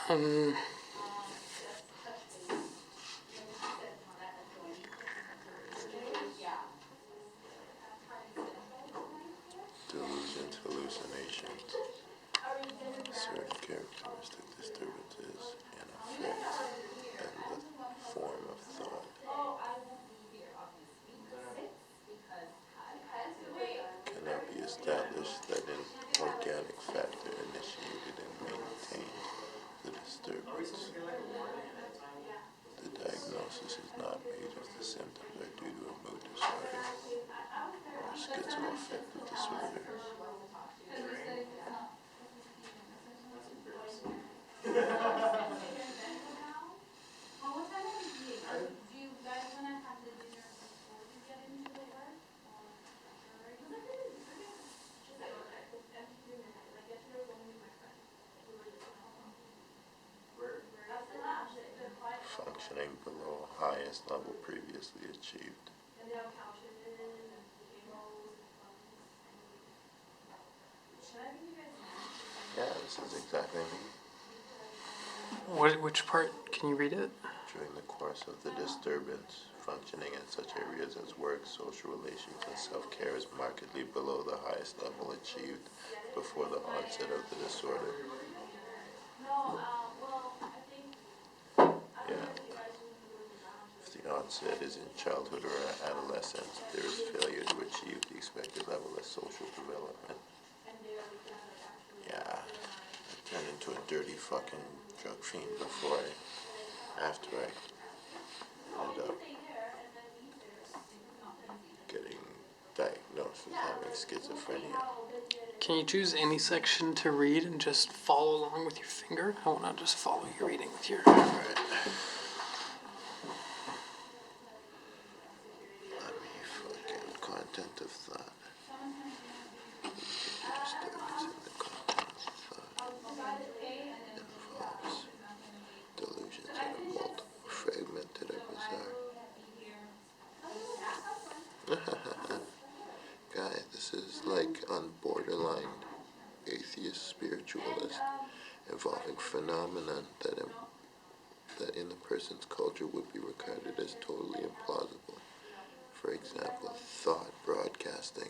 Um, Delusions, hallucinations, certain characteristic disturbances and effects, and the form of thought cannot be established that an organic factor initiated and maintained the disturbance. The diagnosis is not made if the symptoms are due to a mood disorder or schizoaffective disorder. Functioning below highest level previously achieved. Yeah, this is exactly me. which part? Can you read it? During the course of the disturbance, functioning in such areas as work, social relations, and self-care is markedly below the highest level achieved before the onset of the disorder. Yeah. If the onset is in childhood or adolescence, there is failure to achieve the expected level of social development. Yeah, I turned into a dirty fucking drug fiend after I ended up getting diagnosed with having schizophrenia. Can you choose any section to read and just follow along with your finger? I want to just follow your reading with your... Alright. Let me fucking content of thought. Disturbance in the content of thought involves delusions that are multiple, fragmented, or bizarre. Guy, this is like on borderline atheist spiritualist, involving phenomenon that in a person's culture would be regarded as totally implausible. For example, thought broadcasting,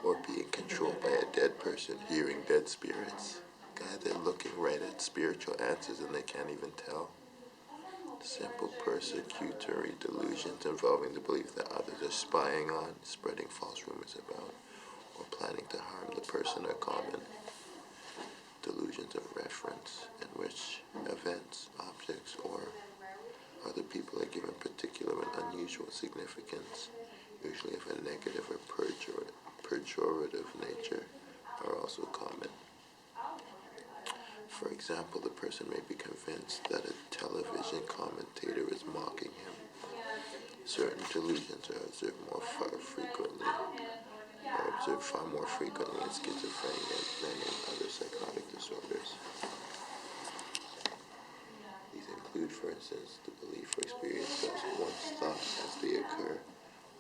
or being controlled by a dead person, hearing dead spirits. Guy, they're looking right at spiritual answers and they can't even tell. Simple persecutory delusions involving the belief that others are spying on, spreading false rumors about, or planning to harm the person are common. Delusions of reference, in which events, objects, or other people are given particular and unusual significance, usually of a negative or pejorative nature, are also common. For example, the person may be convinced that a television commentator is mocking him. Certain delusions are observed far more frequently in schizophrenia than in other psychotic disorders. These include, for instance, the belief or experience that one's thoughts as they occur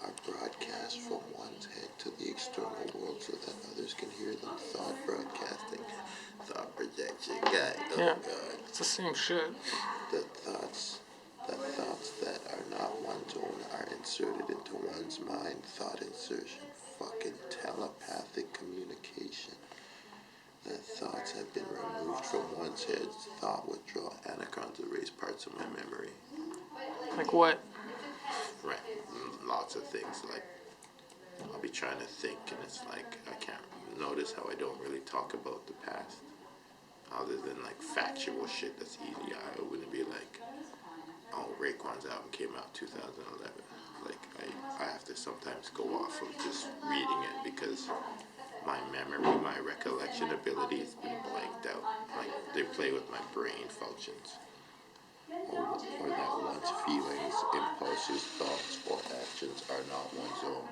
are broadcast from one's head to the external world so that others can hear them. Thought broadcasting, thought projection, God, oh Yeah, God. it's the same shit. The thoughts that are not one's own are inserted into one's mind. Thought insertion, fucking telepathic communication. That thoughts have been removed from one's head. Thought withdrawal, anacrons erase parts of my memory. Like what? Right, lots of things. Like, I'll be trying to think, and it's like I can't notice how I don't really talk about the past. Other than like factual shit that's easy, I wouldn't be like, oh, Raekwon's album came out 2011. Like, I have to sometimes go off of just reading it because my memory, my recollection ability has been blanked out. Like, they play with my brain functions. Or that one's feelings, impulses, thoughts, or actions are not one's own,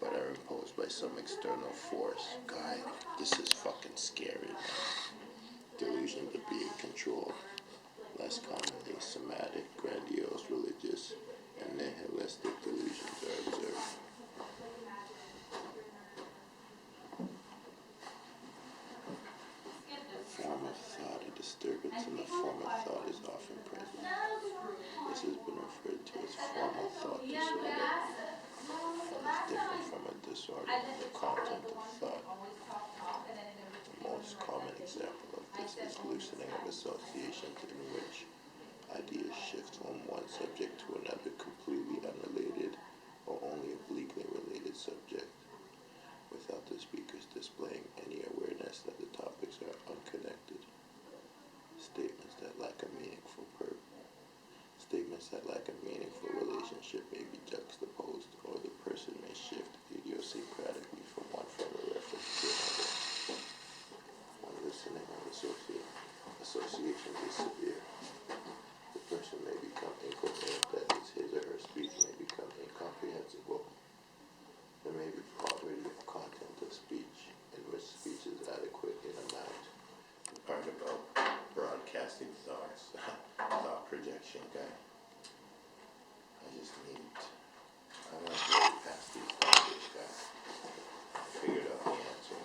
but are imposed by some external force. God, this is fucking scary, man. Delusions of being controlled. Less commonly, somatic, grandiose, religious, and nihilistic delusions are observed. Form of thought habits in the form of thought is often present. This has been referred to as formal thought disorder, and is different from a disorder in the content of thought. The most common example of this is loosening of associations, in which ideas shift from one subject to another completely unrelated or only obliquely related subject, without the speakers displaying any awareness that the topics are unconnected. Statements that lack a meaningful relationship may be juxtaposed, or the person may shift idiosyncratically from one frame of reference to another. When listening and associations is severe, the person may become incoherent, that is, his or her speech may become incomprehensible. There may be poverty of content of speech, in which speech is adequate in amount. The part about broadcasting thoughts, thought projection guy. I want to get past these topics, guys. Figured out the answer.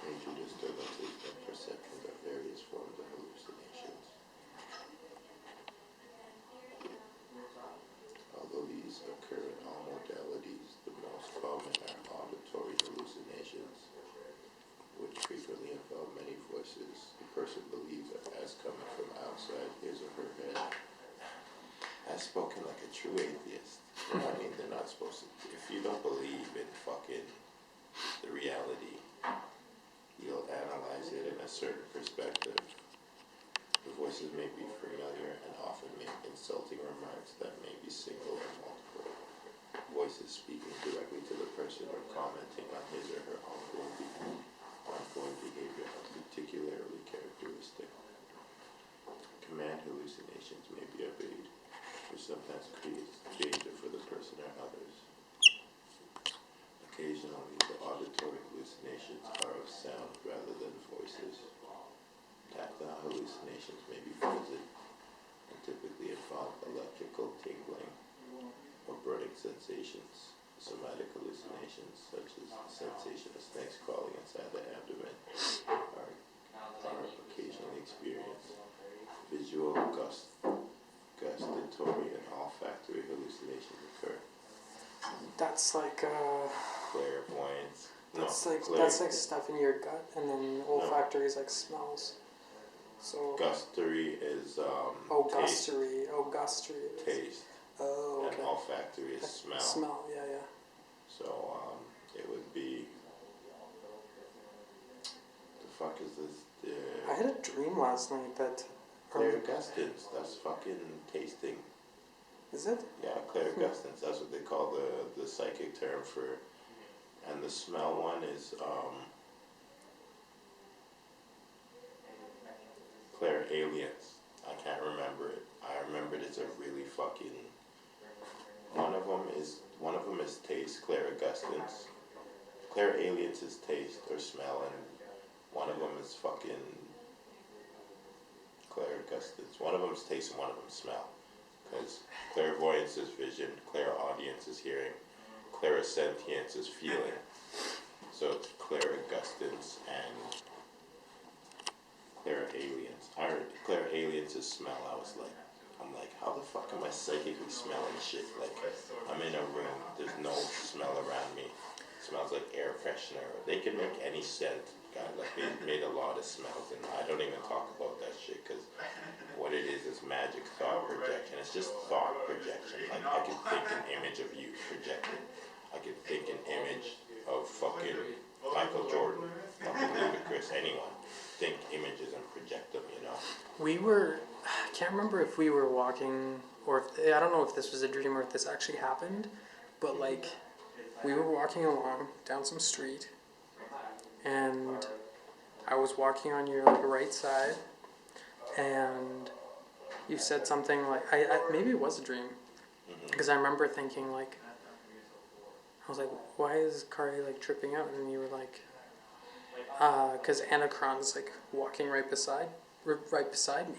Major disturbances in perceptions are various forms of hallucinations. Although these occur in all modalities, the most common are auditory hallucinations, which frequently involve many voices the person believes are as coming from outside his or her head. I've spoken like a true atheist. You know what I mean? They're not supposed to. If you don't believe in fucking the reality, you'll analyze it in a certain perspective. The voices may be familiar and often make insulting remarks that may be single or multiple. Voices speaking directly to the person or commenting on his or her ongoing behavior are particularly characteristic. Command hallucinations may be obeyed, which sometimes creates danger for the person or others. Occasionally, the auditory hallucinations are of sound rather than voices. Tactile hallucinations may be present and typically involve electrical tingling or burning sensations. Somatic hallucinations, such as the sensation of snakes crawling inside the abdomen, are occasionally experienced. Visual, gustatory, and olfactory hallucinations occur. That's like Clairvoyance. that's like stuff in your gut, and then olfactory is like smells. So Gustatory is gustery. taste. Oh, okay. And olfactory is smell. Smell, yeah. So it would be. The fuck is this? I had a dream last night that. Clairgustance. That's fucking tasting. Is it? Yeah, clairgustance. That's what they call the psychic term for. And the smell one is clairalience. I can't remember it. I remembered it's a really fucking. One of them is taste, clairgustance. Clairalience is taste or smell, and one of them is fucking clairgustance. One of them is taste and one of them is smell. Because clairvoyance is vision, clairaudience is hearing, clairsentience is feeling. So it's clairgustance and clairalience. Clairalience is smell. I'm like, how the fuck am I psychically smelling shit? Like, I'm in a room, there's no smell around me. It smells like air freshener. They can make any scent, guys. Like, they made a lot of smells, and I don't even talk about that shit, because what it is magic thought projection. It's just thought projection. Like, I can think an image of you projected. I can think an image of fucking Michael Jordan, fucking ludicrous, anyone. Think images and project them, you know? I can't remember if we were walking, or I don't know if this was a dream or if this actually happened, but like, we were walking along down some street, and I was walking on your right side, and you said something like, maybe it was a dream, because I remember thinking like, I was like, why is Kari like tripping out? And you were like, because Anachron's like walking right beside me,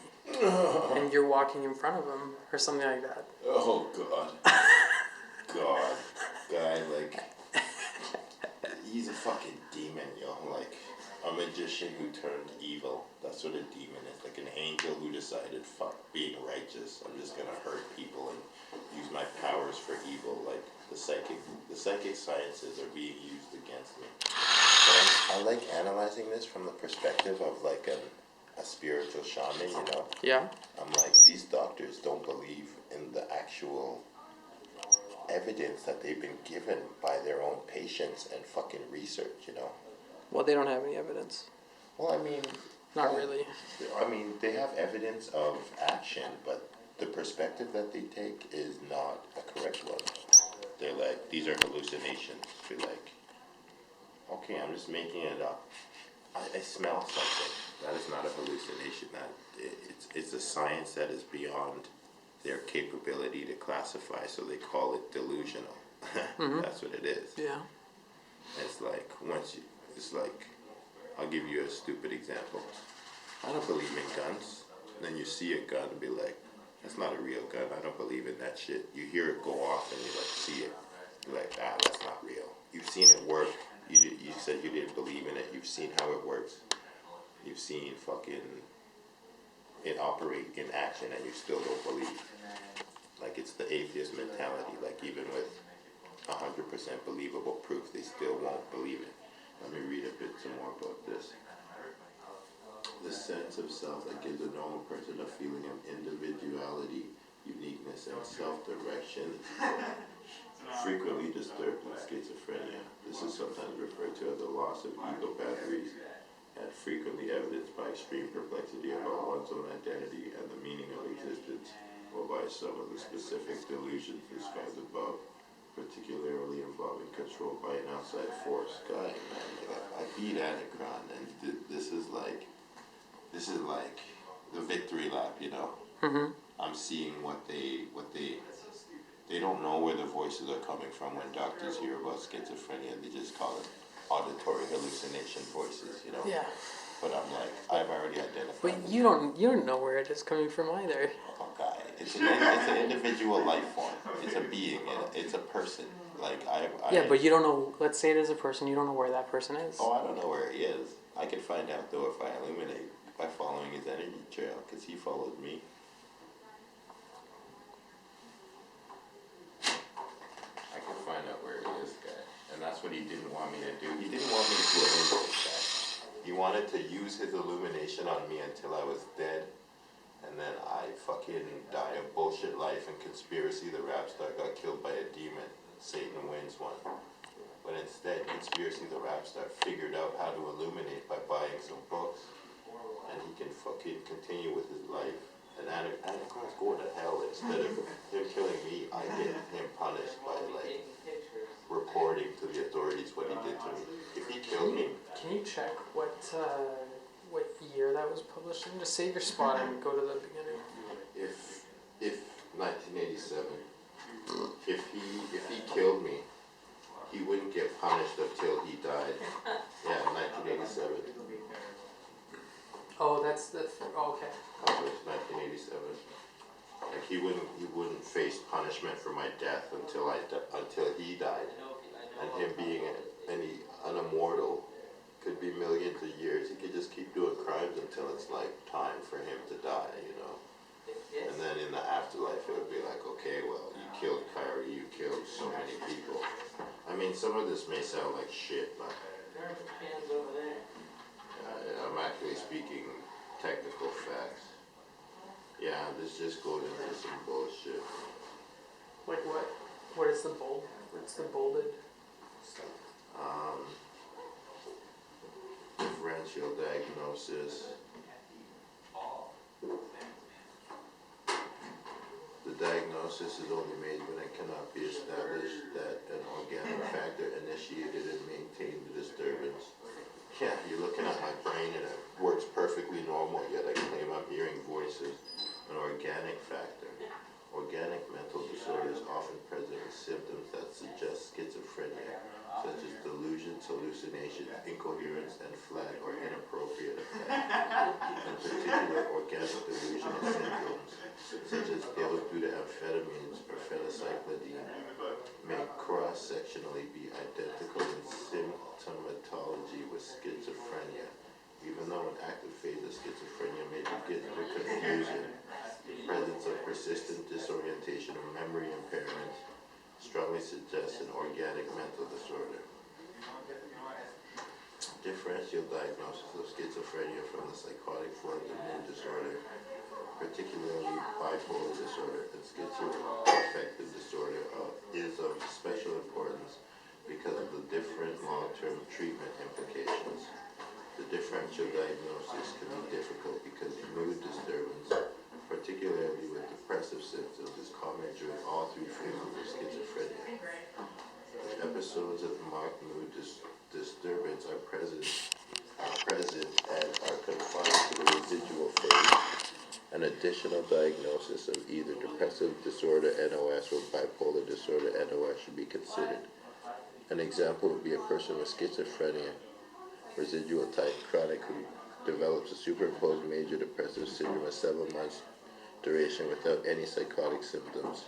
and you're walking in front of him or something like that. Oh God, guy, like, he's a fucking demon, yo. Like, I'm in magician who turned evil. That's what a demon is. Like an angel who decided, fuck being righteous. I'm just gonna hurt people and use my powers for evil. Like the psychic sciences are being used against me. But I like analyzing this from the perspective of like a spiritual shaman, you know? Yeah. I'm like, these doctors don't believe in the actual evidence that they've been given by their own patients and fucking research, you know? Well, they don't have any evidence. Well, I mean... Not really. I mean, they have evidence of action, but the perspective that they take is not a correct one. They're like, these are hallucinations. They're like, okay, I'm just making it up. I smell something. That is not a hallucination. It's a science that is beyond their capability to classify, so they call it delusional. That's what it is. Yeah. It's like, it's like, I'll give you a stupid example. I don't believe in guns. Then you see a gun and be like, that's not a real gun. I don't believe in that shit. You hear it go off and you like see it. You're like, that's not real. You've seen it work. You said you didn't believe in it. You've seen how it works. You've seen fucking it operate in action and you still don't believe. Like it's the atheist mentality. Like even with 100% believable proof, they still won't believe it. Let me read a bit some more about this. The sense of self that gives a normal person a feeling of individuality, uniqueness, and self-direction frequently disturbed in schizophrenia. This is sometimes referred to as the loss of ego batteries and frequently evidenced by extreme perplexity about one's own identity and the meaning of existence, or by some of the specific delusions described above, particularly involving control by an outside force. God, man, I beat Anacron, and this is like the victory lap, you know. I'm seeing what they don't know where the voices are coming from when doctors hear about schizophrenia. They just call it auditory hallucination voices, you know. Yeah. But I'm like, I've already identified. But you don't know where it is coming from either. Oh God, it's an individual life form. It's a being. It's a person. Like Yeah, but you don't know. Let's say it is a person. You don't know where that person is. Oh, I don't know where he is. I can find out though if I illuminate by following his energy trail, because he followed me. I can find out where he is, guy. And that's what he didn't want me to do. He didn't want me to illuminate that. He wanted to use his illumination on me until I was dead. And then I fucking die a bullshit life and conspiracy. The rap star got killed by a demon. Satan wins one. But instead, Conspiracy the Rap Star figured out how to illuminate by buying some books. And he can fucking continue with his life. And Anacron's going to hell. Instead of him killing me, I get him punished by, like, reporting to the authorities what he did to me. If he killed me... Can you check what year that was published in? Just save your spot and go to the beginning. If 1987, if he killed me, he wouldn't get punished until he died. Yeah, 1987. Oh, that's the... okay. Published 1987. Like he wouldn't face punishment for my death until he died. And him being an immortal could be millions of years. He could just keep doing crimes until it's like time for him to die, you know. And then in the afterlife, it would be like, okay, well, you killed Kyrie, you killed so many people. I mean, some of this may sound like shit, but I'm actually speaking technical facts. Yeah, this just goes into some bullshit. Like what? What is the bold? What's the bolded stuff? Differential diagnosis. The diagnosis is only made when it cannot be established that an organic factor initiated and maintained the disturbance. Yeah, you're looking at my brain and it works perfectly normal, yet I claim I'm hearing voices. An organic factor. Organic mental disorders often present with symptoms that suggest schizophrenia, such as delusions, hallucinations, incoherence, and flat or inappropriate effects. In particular, organic delusional syndromes, such as those due to amphetamines or phencyclidine, may cross-sectionally be identical in symptomatology with schizophrenia, Even though an active phase of schizophrenia may begin with confusion, the presence of persistent disorientation or memory impairment strongly suggests an organic mental disorder. Differential diagnosis of schizophrenia from the psychotic form of mood disorder, particularly bipolar disorder and schizoaffective disorder, is of special importance because of the different long-term treatment implications. The differential diagnosis can be difficult because mood disturbance, particularly with depressive symptoms, is common during all three phases of schizophrenia. Episodes of marked mood disturbance are present and are confined to the residual phase. An additional diagnosis of either depressive disorder (NOS) or bipolar disorder (NOS) should be considered. An example would be a person with schizophrenia, residual type chronic, who develops a superimposed major depressive syndrome of 7 months duration without any psychotic symptoms.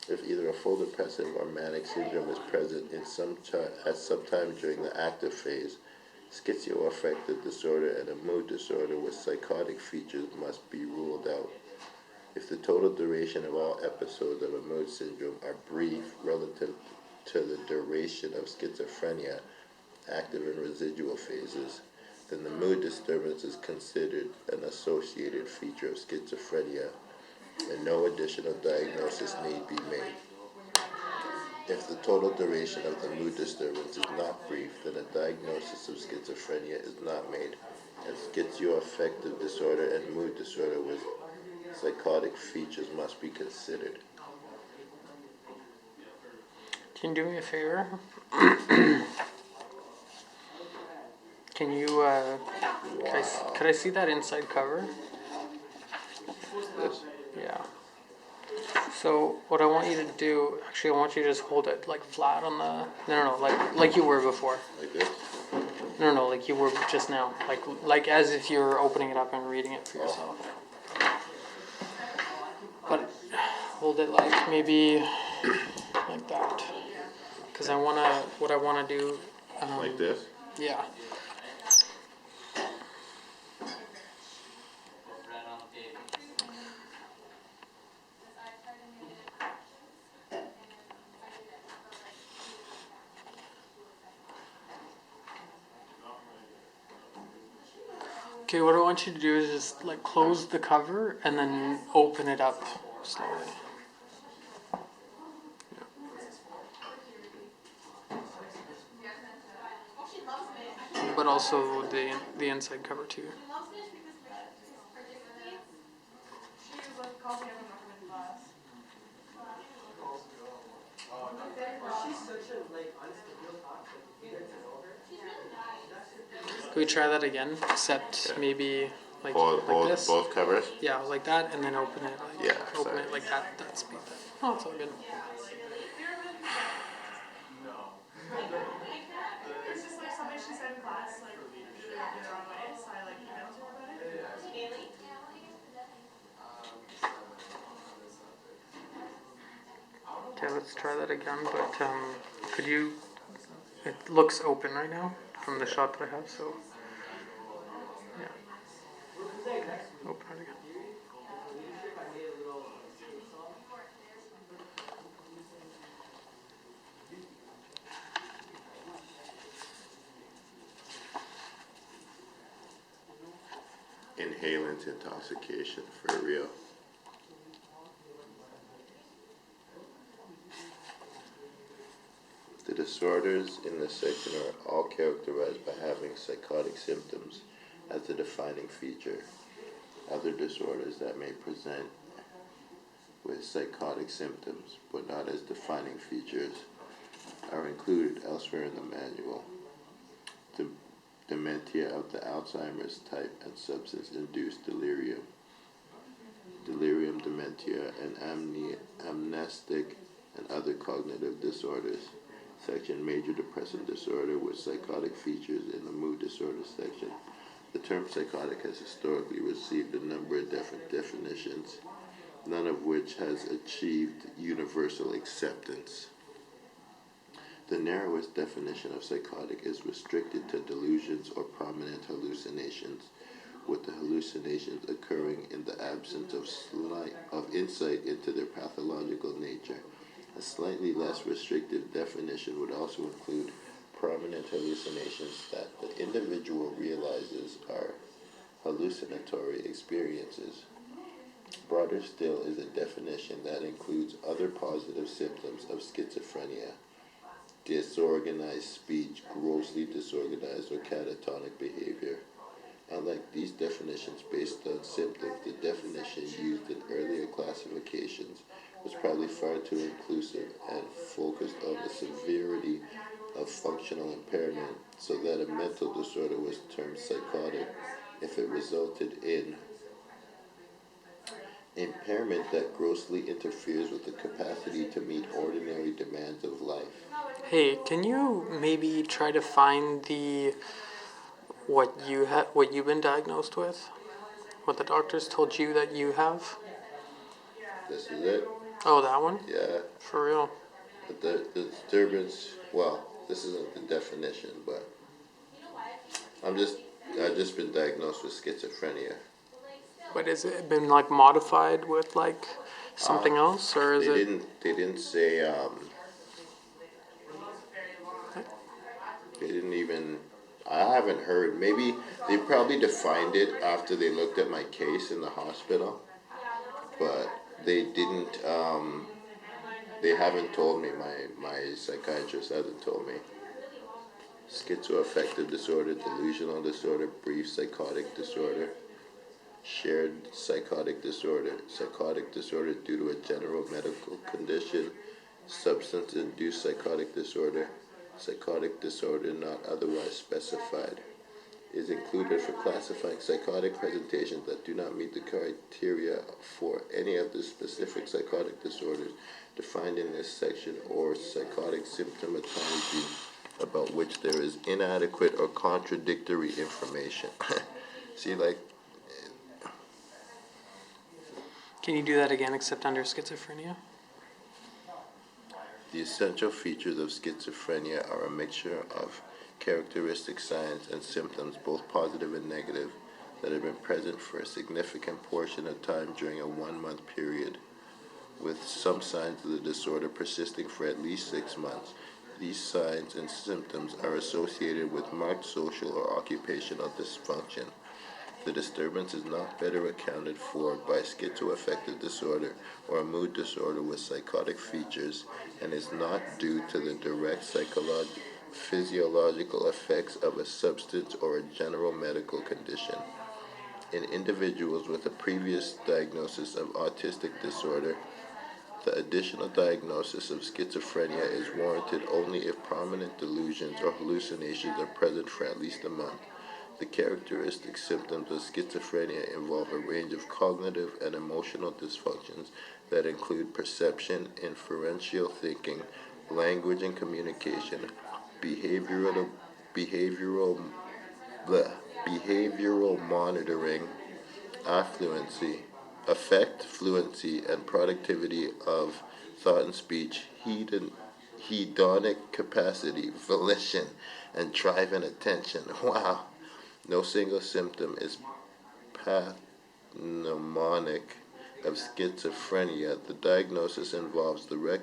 If either a full depressive or manic syndrome is present at some time during the active phase, schizoaffective disorder and a mood disorder with psychotic features must be ruled out. If the total duration of all episodes of a mood syndrome are brief relative to the duration of schizophrenia, active and residual phases, then the mood disturbance is considered an associated feature of schizophrenia and no additional diagnosis need be made. If the total duration of the mood disturbance is not brief, then a diagnosis of schizophrenia is not made, and schizoaffective disorder and mood disorder with psychotic features must be considered. Can you do me a favor? Can you, could I see that inside cover? This? Yeah. So what I want you to do, actually, I want you to just hold it like flat on the, no, like you were before. Like this? No, like you were just now, like as if you were opening it up and reading it for yourself. But hold it like maybe like that, because what I wanna do. Like this? Yeah. Okay, what I want you to do is just like close the cover and then open it up slowly. But also the inside cover too. Can we try that again? Except maybe like Hold this. both covers? Yeah, like that, and then open it. Like, Yeah, open sorry. it like that. That speed. Oh, it's all good. It's just like something she said in class, like really rubbed me the wrong way, so I like emailed her about it. Bailey? Okay, let's try that again. But could you? It looks open right now from the shot that I have. So yeah, open it again. Inhalant intoxication, for real. The disorders in this section are all characterized by having psychotic symptoms as the defining feature. Other disorders that may present with psychotic symptoms but not as defining features are included elsewhere in the manual. Dementia of the Alzheimer's type and substance-induced delirium, delirium dementia, and amnestic and other cognitive disorders. Section Major Depressive Disorder with psychotic features in the Mood Disorder section. The term psychotic has historically received a number of different definitions, none of which has achieved universal acceptance. The narrowest definition of psychotic is restricted to delusions or prominent hallucinations. hallucinations, with the hallucinations occurring in the absence of insight into their pathological nature. A slightly less restrictive definition would also include prominent hallucinations that the individual realizes are hallucinatory experiences. Broader still is a definition that includes other positive symptoms of schizophrenia: disorganized speech, grossly disorganized or catatonic behavior. Unlike these definitions based on symptoms, the definition used in earlier classifications was probably far too inclusive and focused on the severity of functional impairment, so that a mental disorder was termed psychotic if it resulted in impairment that grossly interferes with the capacity to meet ordinary demands of life. Hey, can you maybe try to find what you've been diagnosed with? What the doctors told you that you have? This is it? Oh, that one? Yeah. For real? But the disturbance, well, this isn't the definition, but I've just been diagnosed with schizophrenia. But has it been like modified with like something else, or is They it? didn't say, they didn't even, I haven't heard, maybe they probably defined it after they looked at my case in the hospital, but they didn't, they haven't told me, my psychiatrist hasn't told me. Schizoaffective disorder, delusional disorder, brief psychotic disorder, shared psychotic disorder due to a general medical condition, substance-induced psychotic disorder not otherwise specified, is included for classifying psychotic presentations that do not meet the criteria for any of the specific psychotic disorders defined in this section, or psychotic symptomatology about which there is inadequate or contradictory information. See, like, Can you do that again, except under schizophrenia? the essential features of schizophrenia are a mixture of characteristic signs and symptoms, both positive and negative, that have been present for a significant portion of time during a 1-month period, with some signs of the disorder persisting for at least 6 months. These signs and symptoms are associated with marked social or occupational dysfunction. The disturbance is not better accounted for by schizoaffective disorder or a mood disorder with psychotic features, and is not due to the direct physiological effects of a substance or a general medical condition. In individuals with a previous diagnosis of autistic disorder, the additional diagnosis of schizophrenia is warranted only if prominent delusions or hallucinations are present for at least a month. The characteristic symptoms of schizophrenia involve a range of cognitive and emotional dysfunctions that include perception, inferential thinking, language and communication, behavioral monitoring, affect, fluency, and productivity of thought and speech, hedonic capacity, volition, and drive and attention. Wow. No single symptom is pathognomonic of schizophrenia. The diagnosis involves the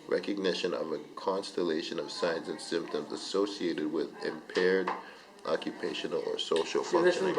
recognition of a constellation of signs and symptoms associated with impaired occupational or social functioning.